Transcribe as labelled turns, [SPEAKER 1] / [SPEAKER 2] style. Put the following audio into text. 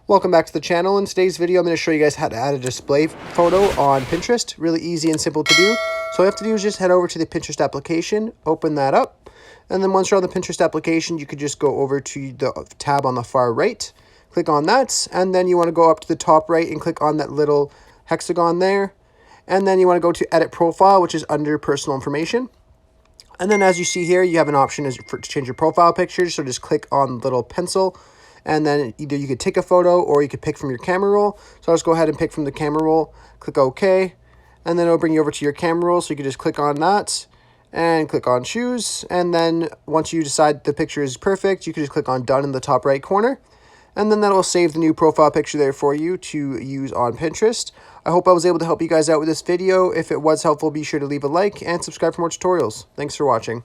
[SPEAKER 1] Welcome back to the channel. In today's video, I'm going to show you guys how to add a display photo on Pinterest. Really easy and simple to do. So all you have to do is just head over to the Pinterest application, open that up, and then once you're on the Pinterest application, you could just go over to the tab on the far right, click on that, and then you want to go up to the top right and click on that little hexagon there, and then you want to go to Edit Profile, which is under Personal Information. And then as you see here, you have an option to change your profile picture, so just click on the little pencil, and then either you could take a photo or you could pick from your camera roll. So I'll just go ahead and pick from the camera roll, click OK, and then it'll bring you over to your camera roll. So you can just click on that and click on choose. And then once you decide the picture is perfect, you can just click on done in the top right corner. And then that will save the new profile picture there for you to use on Pinterest. I hope I was able to help you guys out with this video. If it was helpful, be sure to leave a like and subscribe for more tutorials. Thanks for watching.